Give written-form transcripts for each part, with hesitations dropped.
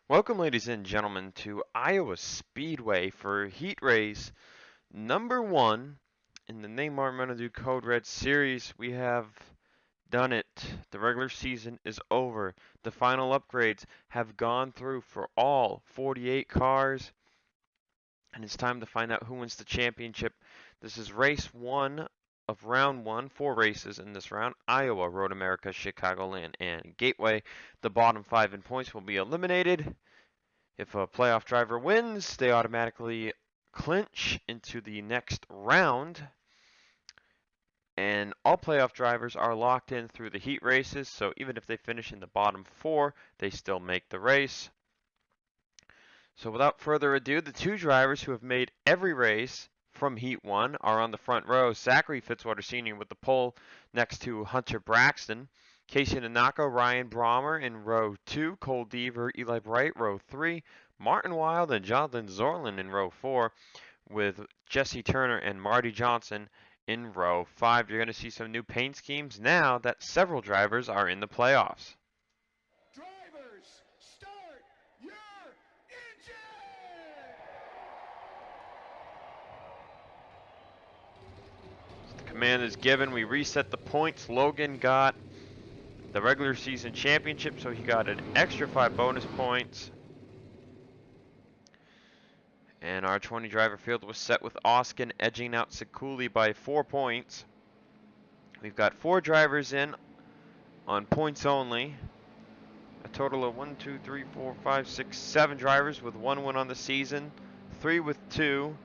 Welcome, ladies and gentlemen, to Iowa Speedway for Heat Race number 1 in the NAMAR Monadoo Code Red Series. We have done it. The regular season is over. The final upgrades have gone through for all 48 cars, and it's time to find out who wins the championship. This is race 1 of round 1, 4 races in this round. Iowa, Road America, Chicagoland, and Gateway. The bottom 5 in points will be eliminated. If a playoff driver wins, they automatically clinch into the next round. And all playoff drivers are locked in through the heat races, so even if they finish in the bottom 4, they still make the race. So without further ado, the two drivers who have made every race from Heat 1 are on the front row. Zachary Fitzwater Sr. with the pole next to Hunter Braxton. Casey Nanako, Ryan Brommer in row 2. Cole Deaver, Eli Bright, row 3. Martin Wild and Jonathan Zorlin in row 4, with Jesse Turner and Marty Johnson in row 5. You're going to see some new paint schemes now that several drivers are in the playoffs. Drivers, start your engine! The command is given. We reset the points. Logan got the regular season championship, so he got an extra 5 bonus points. And our 20 driver field was set with Oskin edging out Sekuli by 4 points. We've got 4 drivers in on points only. A total of 1, 2, 3, 4, 5, 6, 7 drivers with 1 win on the season, 3 with 2,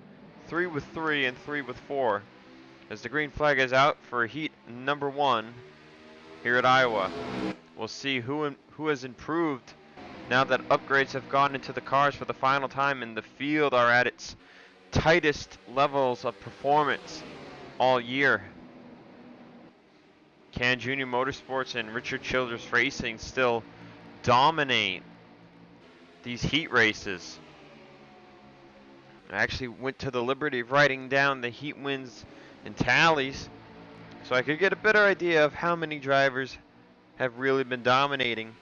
3 with 3, and 3 with 4. As the green flag is out for heat number 1 here at Iowa. We'll see who has improved now that upgrades have gone into the cars for the final time and the field are at its tightest levels of performance all year. Can Junior Motorsports and Richard Childress Racing still dominate these heat races? I actually went to the liberty of writing down the heat wins and tallies so I could get a better idea of how many drivers have really been dominating.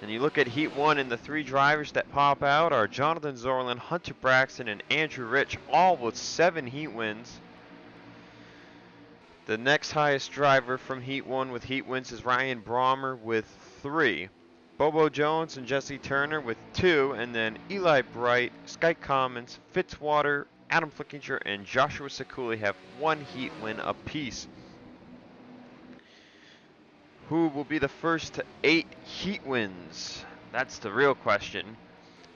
And you look at Heat 1 and the 3 drivers that pop out are Jonathan Zorlin, Hunter Braxton, and Andrew Rich, all with 7 heat wins. The next highest driver from Heat 1 with heat wins is Ryan Brommer with 3. Bobo Jones and Jesse Turner with 2, and then Eli Bright, Sky Commons, Fitzwater, Adam Flickinger, and Joshua Sekuli have 1 heat win apiece. Who will be the first to 8 heat wins? That's the real question.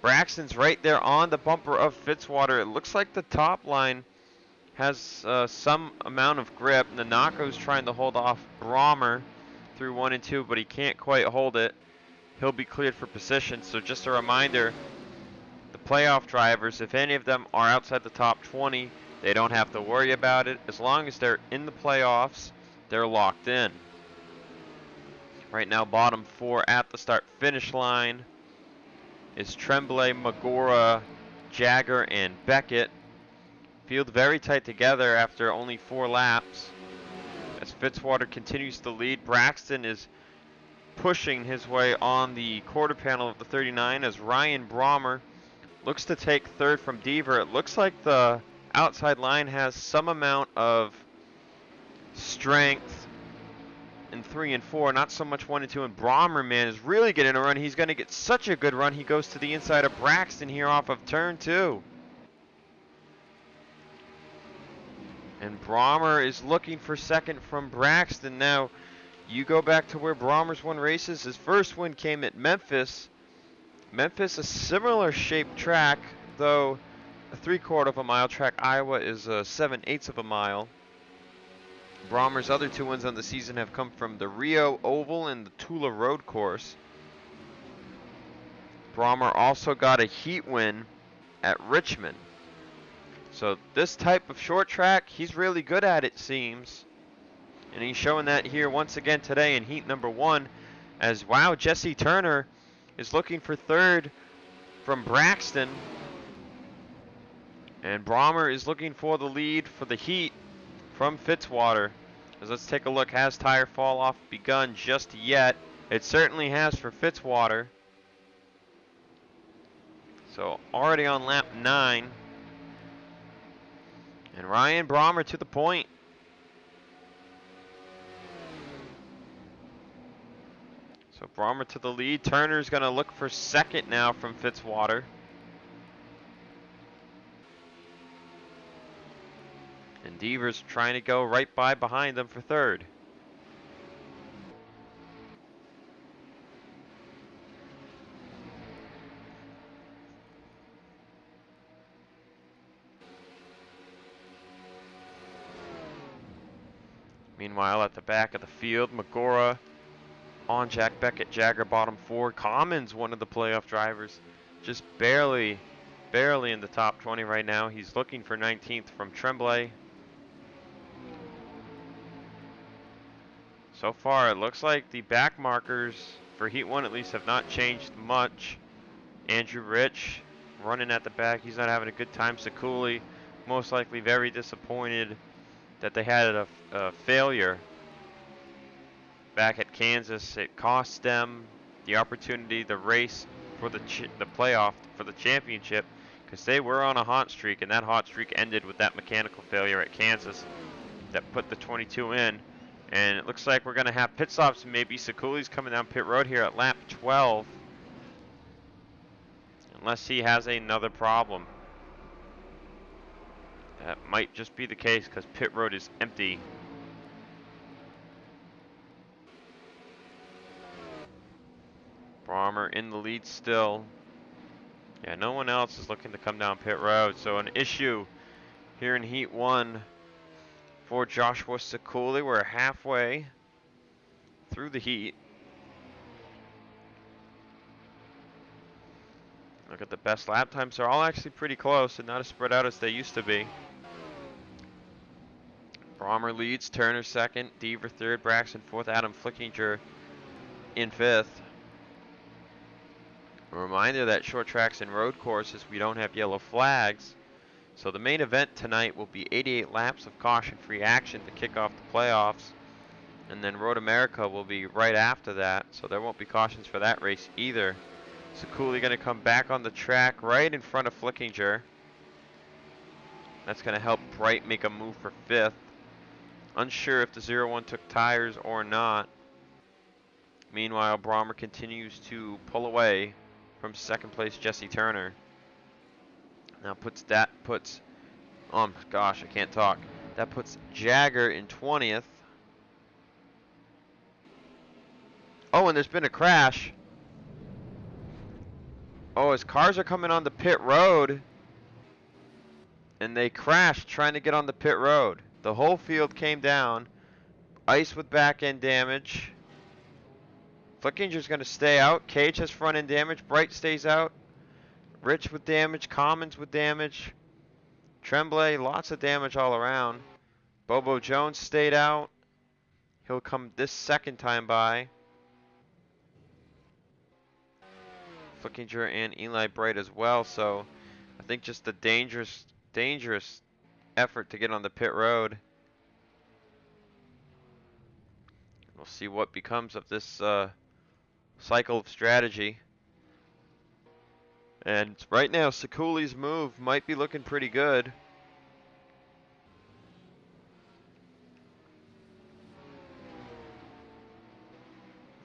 Braxton's right there on the bumper of Fitzwater. It looks like the top line has some amount of grip. Nanako's trying to hold off Brommer through 1 and 2, but he can't quite hold it. He'll be cleared for position. So just a reminder, the playoff drivers, if any of them are outside the top 20, they don't have to worry about it. As long as they're in the playoffs, they're locked in. Right now, bottom 4 at the start-finish line is Tremblay, Magora, Jagger, and Beckett. Field very tight together after only 4 laps. As Fitzwater continues to lead, Braxton is pushing his way on the quarter panel of the 39 as Ryan Brommer looks to take 3rd from Deaver. It looks like the outside line has some amount of strength in 3 and 4, not so much 1 and 2, and Brommer, man, is really getting a run. He's going to get such a good run. He goes to the inside of Braxton here off of turn 2. And Brommer is looking for 2nd from Braxton. Now, you go back to where Brommer's won races. His first win came at Memphis. Memphis, a similar shaped track, though a 3/4 of a mile track. Iowa is a 7/8 of a mile. Brommer's other 2 wins on the season have come from the Rio Oval and the Tula Road Course. Brommer also got a heat win at Richmond. So this type of short track, he's really good at, it seems. And he's showing that here once again today in heat number 1. As, wow, Jesse Turner is looking for 3rd from Braxton. And Brommer is looking for the lead for the heat from Fitzwater. As let's take a look. Has tire fall off begun just yet? It certainly has for Fitzwater. So already on lap 9. And Ryan Brommer to the point. So Brommer to the lead. Turner's going to look for second now from Fitzwater. And Devers trying to go right behind them for third. Meanwhile, at the back of the field, Magora on Jack Beckett, Jagger bottom 4. Commons, one of the playoff drivers, just barely in the top 20 right now. He's looking for 19th from Tremblay. So far, it looks like the back markers for Heat 1 at least have not changed much. Andrew Rich running at the back. He's not having a good time. Sekuli, most likely very disappointed that they had a failure back at Kansas. It cost them the opportunity, the race for the playoff for the championship, because they were on a hot streak, and that hot streak ended with that mechanical failure at Kansas that put the 22 in. And it looks like we're going to have pit stops. Maybe Sekuli's coming down pit road here at lap 12, unless he has another problem. That might just be the case because pit road is empty. Brommer in the lead still. Yeah, no one else is looking to come down pit road. So an issue here in Heat 1 for Joshua Sekuli. We're halfway through the heat. Look at the best lap times. They're all actually pretty close and not as spread out as they used to be. Brommer leads, Turner second, Deaver third, Braxton fourth, Adam Flickinger in fifth. A reminder that short tracks and road courses, we don't have yellow flags. So the main event tonight will be 88 laps of caution-free action to kick off the playoffs. And then Road America will be right after that, so there won't be cautions for that race either. Sekuli going to come back on the track right in front of Flickinger. That's going to help Bright make a move for fifth. Unsure if the 0-1 took tires or not. Meanwhile, Brommer continues to pull away from second place Jesse Turner. Now oh gosh, I can't talk. That puts Jagger in 20th. Oh, and there's been a crash. Oh, his cars are coming on the pit road. And they crashed trying to get on the pit road. The whole field came down. Ice with back end damage. Flickinger's going to stay out. Cage has front end damage. Bright stays out. Rich with damage. Commons with damage. Tremblay, lots of damage all around. Bobo Jones stayed out. He'll come this second time by. Flickinger and Eli Bright as well. So I think just a dangerous effort to get on the pit road. We'll see what becomes of this cycle of strategy. And right now, Sekuli's move might be looking pretty good.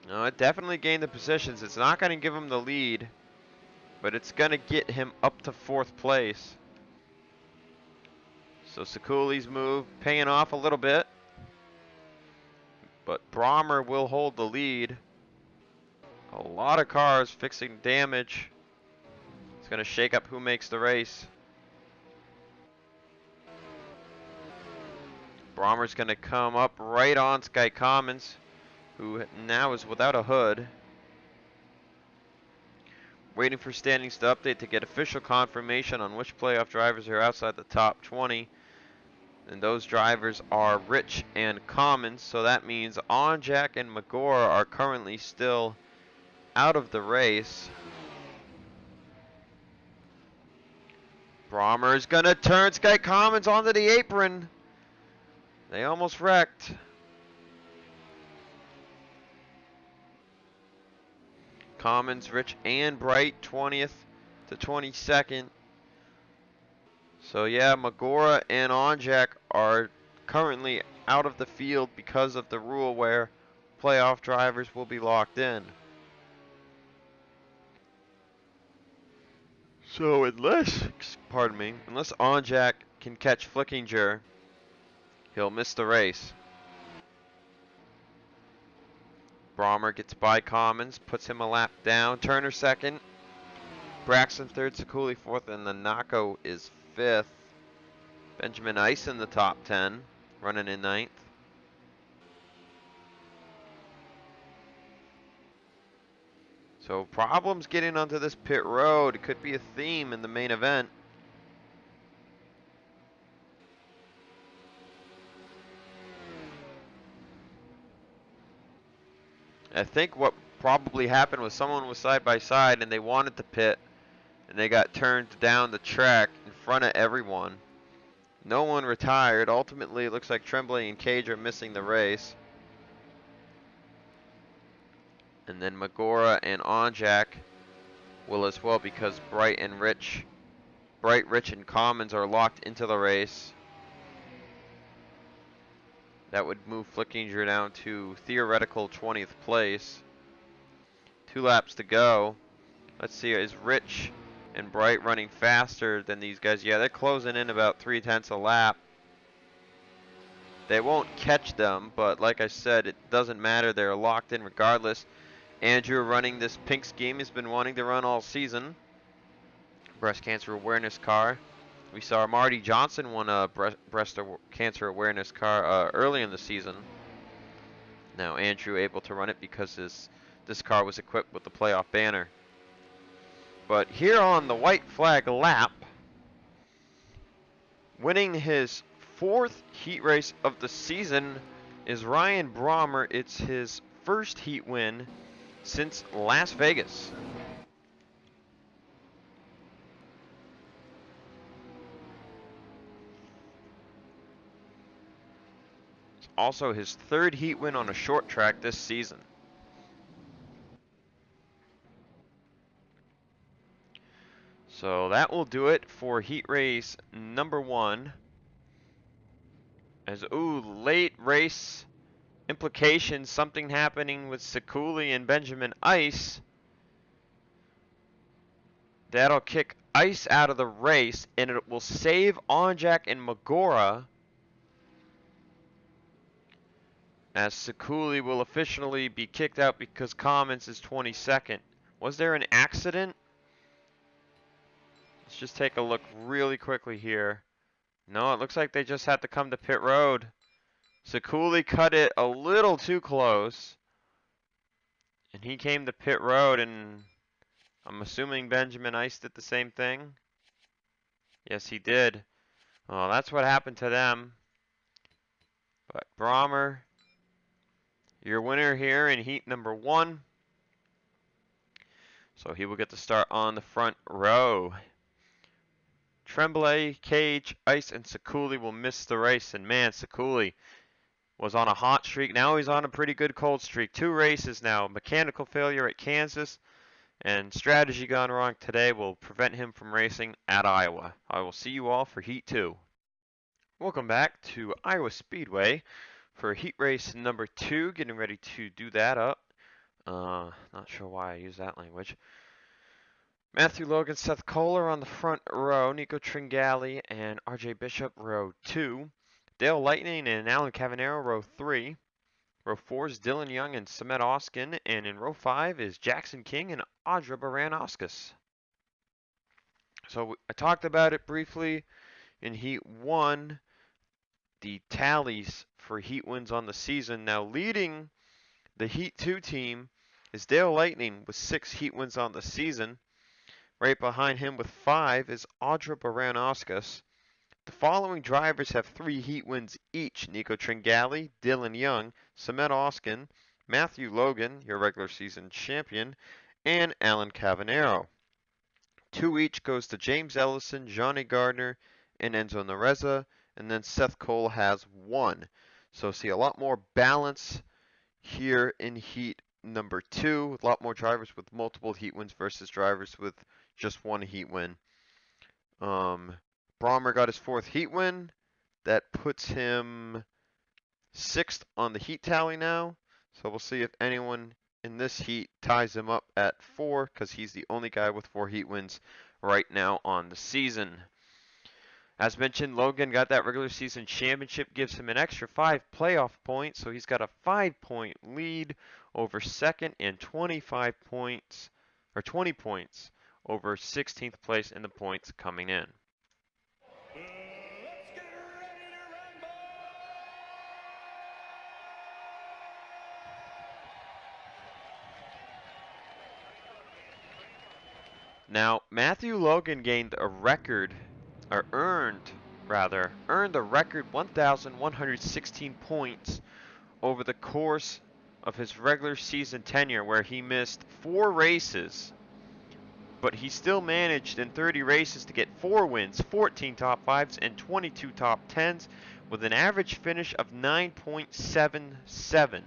No, it definitely gained the positions. It's not going to give him the lead, but it's going to get him up to fourth place. So Sekuli's move paying off a little bit, but Brommer will hold the lead. A lot of cars fixing damage. It's going to shake up who makes the race. Brommer's going to come up right on Sky Commons, who now is without a hood. Waiting for standings to update to get official confirmation on which playoff drivers are outside the top 20. And those drivers are Rich and Commons, so that means Onjack and Magora are currently still out of the race. Brommer is going to turn Sky Commons onto the apron. They almost wrecked. Commons, Rich, and Bright 20th to 22nd. So yeah, Magora and Onjak are currently out of the field because of the rule where playoff drivers will be locked in. So unless Onjak can catch Flickinger, he'll miss the race. Brommer gets by Commons, puts him a lap down. Turner second. Braxton third, Sekuli fourth, and the Nako is fifth. Benjamin Ice in the top 10, running in ninth. So problems getting onto this pit road. It could be a theme in the main event. I think what probably happened was someone was side by side and they wanted to pit and they got turned down the track in front of everyone. No one retired. Ultimately, it looks like Tremblay and Cage are missing the race. And then Magora and Onjak will as well because Bright, Rich, and Commons are locked into the race. That would move Flickinger down to theoretical 20th place. 2 laps to go. Let's see, is Rich and Bright running faster than these guys? Yeah, they're closing in about 3/10 a lap. They won't catch them, but like I said, it doesn't matter. They're locked in regardless. Andrew running this pink scheme has been wanting to run all season. Breast cancer awareness car. We saw Marty Johnson won a breast cancer awareness car early in the season. Now Andrew able to run it because this car was equipped with the playoff banner. But here on the white flag lap, winning his 4th heat race of the season is Ryan Brommer. It's his first heat win since Las Vegas. It's also his 3rd heat win on a short track this season. So that will do it for heat race number 1. As, late race implications, something happening with Sekuli and Benjamin Ice. That'll kick Ice out of the race, and it will save Onjak and Magora, as Sekuli will officially be kicked out because Commons is 22nd. Was there an accident? Let's just take a look really quickly here. No, it looks like they just had to come to pit road. Sekuli cut it a little too close, and he came to pit road, and I'm assuming Benjamin Ice did the same thing. Yes, he did. Well, that's what happened to them. But Brommer, your winner here in heat number 1. So he will get to start on the front row. Tremblay, Cage, Ice, and Sekuli will miss the race. And man, Sekuli was on a hot streak. Now he's on a pretty good cold streak. 2 races now. Mechanical failure at Kansas and strategy gone wrong today will prevent him from racing at Iowa. I will see you all for heat 2. Welcome back to Iowa Speedway for heat race number 2. Getting ready to do that up. Not sure why I use that language. Matthew Logan, Seth Kohler on the front row, Nico Tringali and RJ Bishop, row 2. Dale Lightning and Alan Cavanero, row 3. Row 4 is Dylan Young and Samet Oskin, and in row 5 is Jackson King and Audra Baranowskis. So I talked about it briefly in Heat 1, the tallies for Heat wins on the season. Now leading the Heat 2 team is Dale Lightning with 6 Heat wins on the season. Right behind him with 5 is Audra Baranowskis. The following drivers have 3 heat wins each: Nico Tringali, Dylan Young, Samet Oskin, Matthew Logan, your regular season champion, and Alan Cavanero. 2 each goes to James Ellison, Johnny Gardner, and Enzo Nareza, and then Seth Cole has 1. So see a lot more balance here in Heat number 2. A lot more drivers with multiple heat wins versus drivers with just one heat win. Brommer got his 4th heat win. That puts him 6th on the heat tally now. So we'll see if anyone in this heat ties him up at 4, because he's the only guy with 4 heat wins right now on the season. As mentioned, Logan got that regular season championship, gives him an extra 5 playoff points, so he's got a 5-point lead over second and 25 points, or 20 points over 16th place in the points coming in. Let's get ready to rumble! Now, Matthew Logan gained a record, or earned a record 1,116 points over the course of his regular season tenure, where he missed 4 races, but he still managed in 30 races to get 4 wins, 14 top 5s, and 22 top 10s, with an average finish of 9.77.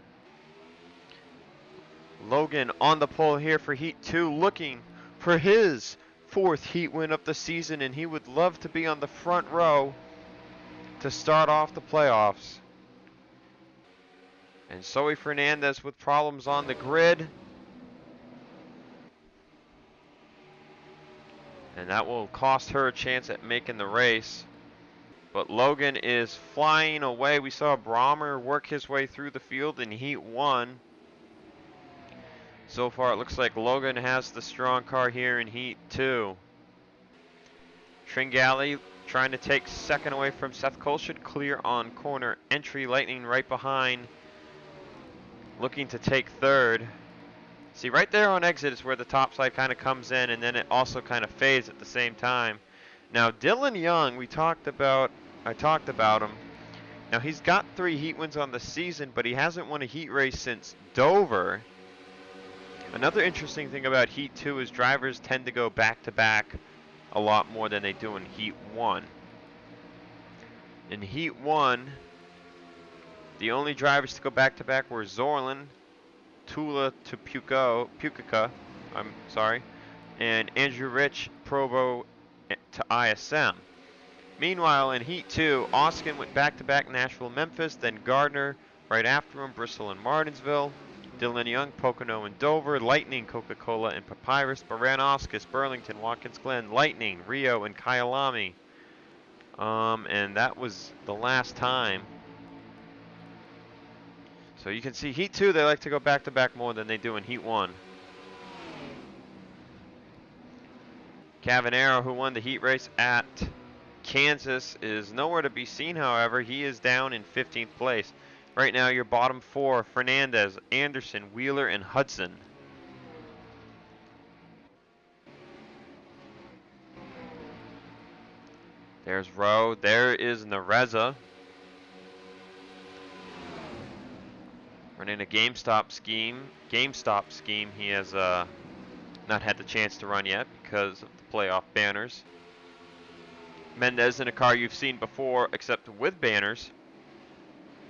Logan on the pole here for Heat 2, looking for his 4th heat win of the season, and he would love to be on the front row to start off the playoffs. And Zoe Fernandez with problems on the grid. And that will cost her a chance at making the race. But Logan is flying away. We saw Brommer work his way through the field in Heat 1. So far, it looks like Logan has the strong car here in Heat 2. Tringali trying to take second away from Seth Cole, should clear on corner entry. Lightning right behind, looking to take third. See, right there on exit is where the top side kind of comes in, and then it also kind of fades at the same time. Now, Dylan Young, I talked about him. Now, he's got 3 heat wins on the season, but he hasn't won a heat race since Dover. Another interesting thing about Heat 2 is drivers tend to go back-to-back a lot more than they do in Heat 1. In Heat 1, the only drivers to go back-to-back were Zorlin, Tula to Pukica, and Andrew Rich, Provo to ISM. Meanwhile, in Heat 2, Oskin went back-to-back Nashville, Memphis, then Gardner right after him, Bristol and Martinsville. Dylan Young, Pocono and Dover, Lightning, Coca-Cola and Papyrus, Baranoskis, Burlington, Watkins Glen, Lightning, Rio and Kyalami. And that was the last time. So you can see Heat 2, they like to go back-to-back more than they do in Heat 1. Cavanero, who won the heat race at Kansas, is nowhere to be seen, however. He is down in 15th place. Right now, your bottom 4, Fernandez, Anderson, Wheeler, and Hudson. There's Rowe. There is Nareza. Running a GameStop scheme. He has not had the chance to run yet because of the playoff banners. Mendez in a car you've seen before, except with banners.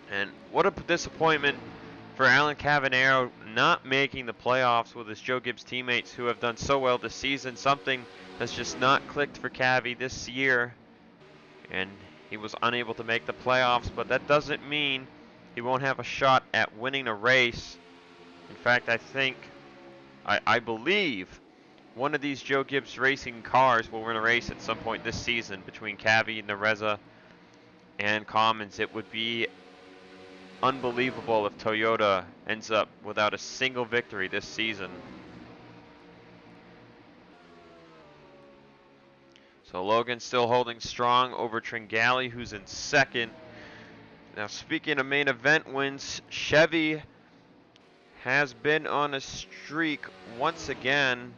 And what a disappointment for Alan Cavanero, not making the playoffs with his Joe Gibbs teammates who have done so well this season. Something has just not clicked for Cavi this year, and he was unable to make the playoffs, but that doesn't mean he won't have a shot at winning a race. In fact, I believe one of these Joe Gibbs racing cars will win a race at some point this season between Cavi, Nareza, and Commons. It would be unbelievable if Toyota ends up without a single victory this season. So Logan still holding strong over Tringali, who's in second. Now, speaking of main event wins, Chevy has been on a streak once again.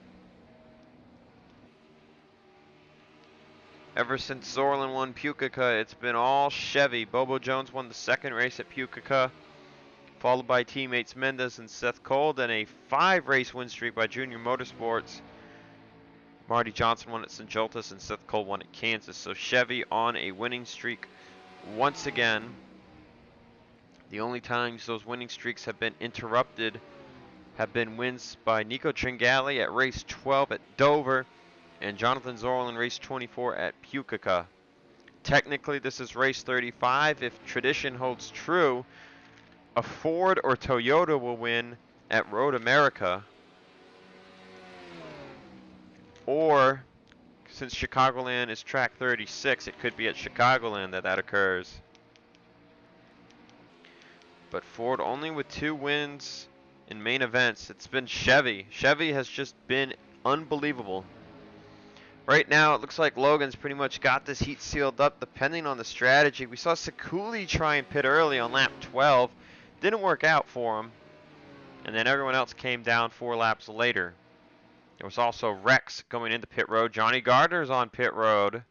Ever since Zorlin won Pukica, it's been all Chevy. Bobo Jones won the second race at Pukica, followed by teammates Mendez and Seth Cole, then a 5-race win streak by Junior Motorsports. Marty Johnson won at St. Joltis and Seth Cole won at Kansas. So Chevy on a winning streak once again. The only times those winning streaks have been interrupted have been wins by Nico Tringali at race 12 at Dover and Jonathan Zorlin race 24 at Pukekohe. Technically, this is race 35. If tradition holds true, a Ford or Toyota will win at Road America. Or, since Chicagoland is track 36, it could be at Chicagoland that occurs. But Ford only with 2 wins in main events. It's been Chevy. Chevy has just been unbelievable. Right now, it looks like Logan's pretty much got this heat sealed up depending on the strategy. We saw Sekuli try and pit early on lap 12. Didn't work out for him. And then everyone else came down 4 laps later. There was also Rex going into pit road. Johnny Gardner's on pit road.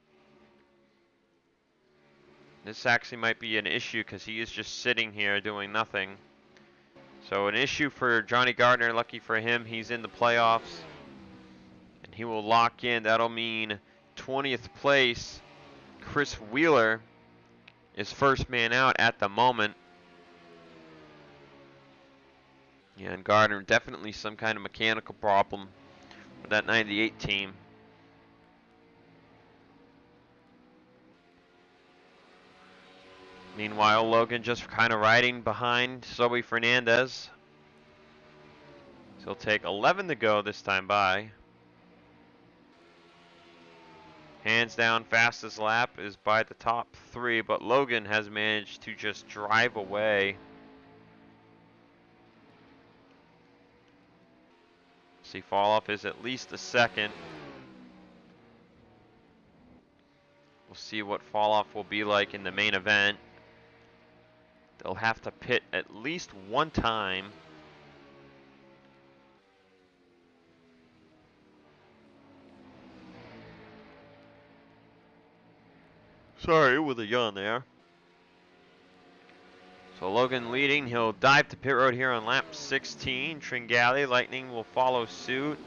This actually might be an issue because he is just sitting here doing nothing. So an issue for Johnny Gardner. Lucky for him, he's in the playoffs. And he will lock in. That'll mean 20th place. Chris Wheeler is first man out at the moment. Yeah, and Gardner, definitely some kind of mechanical problem with that 98 team. Meanwhile, Logan just kind of riding behind Zoe Fernandez. So he'll take 11 to go this time by. Hands down, fastest lap is by the top 3, but Logan has managed to just drive away. See, fall off is at least a second. We'll see what fall off will be like in the main event. They'll have to pit at least one time. Sorry, with a yawn there. So Logan leading, he'll dive to pit road here on lap 16. Tringali, Lightning will follow suit.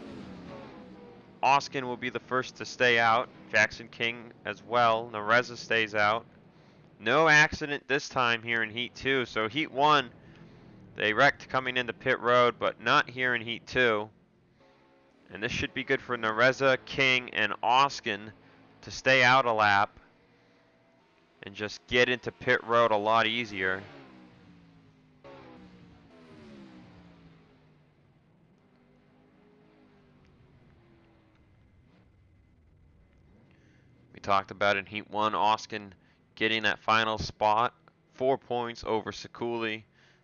Oskin will be the first to stay out. Jackson King as well. Nareza stays out. No accident this time here in Heat 2. So Heat 1, they wrecked coming into pit road, but not here in Heat 2. And this should be good for Nareza, King, and Oskin to stay out a lap and just get into pit road a lot easier. We talked about in Heat 1, Oskin getting that final spot, 4 points over Sekuli.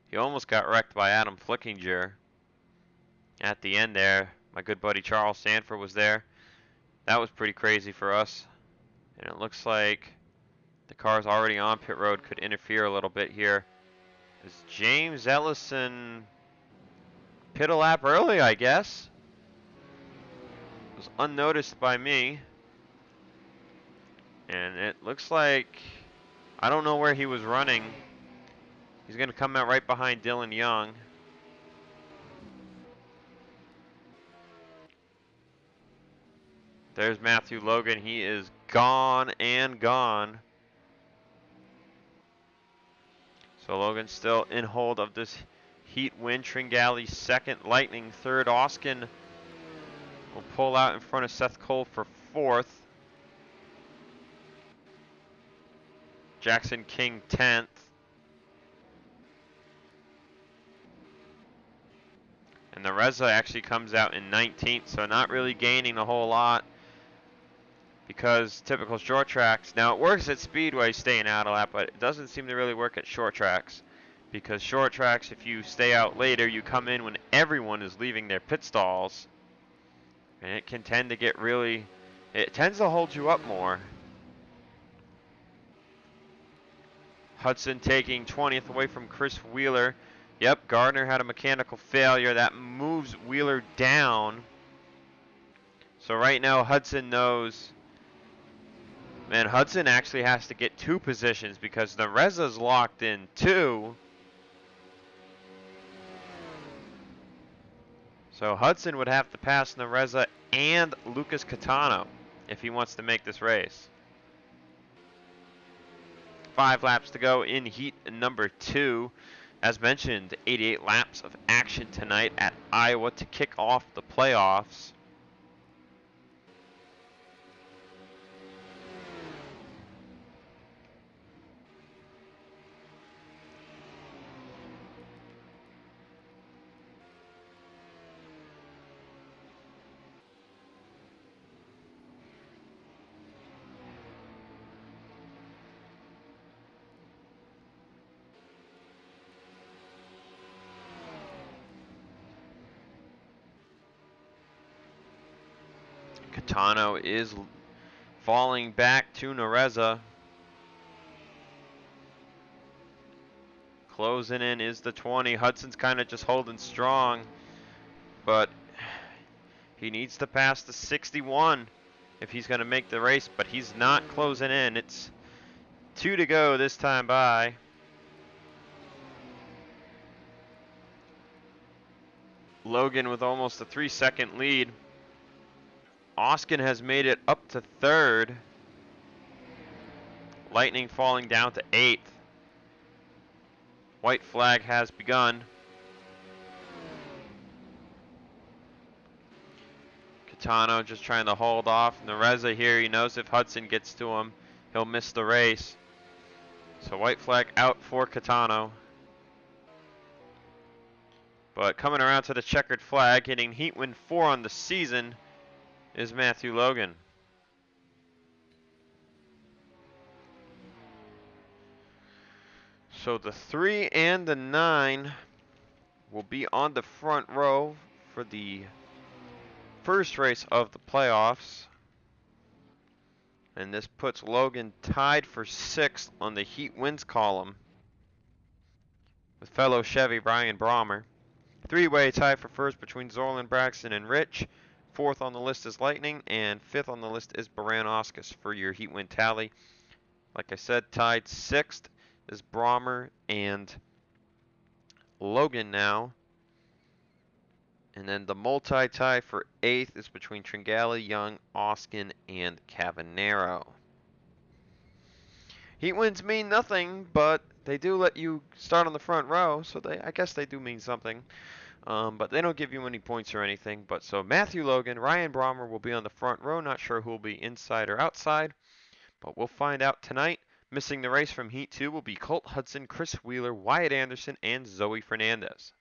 He almost got wrecked by Adam Flickinger at the end there. My good buddy Charles Sanford was there. That was pretty crazy for us. And it looks like the cars already on pit road could interfere a little bit here. Is James Ellison pit a lap early, I guess? It was unnoticed by me. And it looks like, I don't know where he was running. He's going to come out right behind Dylan Young. There's Matthew Logan. He is gone and gone. So Logan still in hold of this Heat win. Tringali second, Lightning third. Oskin will pull out in front of Seth Cole for 4th. Jackson King 10th. And Nareza actually comes out in 19th, so not really gaining a whole lot because typical short tracks. Now it works at Speedway staying out a lap, but it doesn't seem to really work at short tracks because short tracks, if you stay out later, you come in when everyone is leaving their pit stalls. And it can tend to get really, it tends to hold you up more. Hudson taking 20th away from Chris Wheeler. Yep, Gardner had a mechanical failure. That moves Wheeler down. So right now Hudson knows, man, Hudson actually has to get 2 positions because Nareza's locked in 2. So Hudson would have to pass Nareza and Lucas Catano if he wants to make this race. 5 laps to go in heat number 2. As mentioned, 88 laps of action tonight at Iowa to kick off the playoffs. Catano is falling back to Nareza. Closing in is the 20. Hudson's kind of just holding strong, but he needs to pass the 61 if he's going to make the race, but he's not closing in. It's 2 to go this time by. Logan with almost a 3-second lead. Oskin has made it up to 3rd. Lightning falling down to 8th. White flag has begun. Catano just trying to hold off Nareza here. He knows if Hudson gets to him, he'll miss the race. So white flag out for Catano. But coming around to the checkered flag, hitting heat win 4 on the season, is Matthew Logan. So the 3 and the 9 will be on the front row for the first race of the playoffs. And this puts Logan tied for 6th on the heat wins column with fellow Chevy Brian Brahmer. 3-way tie for first between Zorlan, Braxton, and Rich. 4th on the list is Lightning, and 5th on the list is Baranowskis for your heat win tally. Like I said, tied 6th is Brahmer and Logan now. And then the multi-tie for 8th is between Tringali, Young, Oskin, and Cavanero. Heat wins mean nothing, but they do let you start on the front row, so I guess they do mean something. But they don't give you any points or anything. But so Matthew Logan, Ryan Brahmer will be on the front row. Not sure who will be inside or outside, but we'll find out tonight. Missing the race from Heat 2 will be Colt Hudson, Chris Wheeler, Wyatt Anderson, and Zoe Fernandez.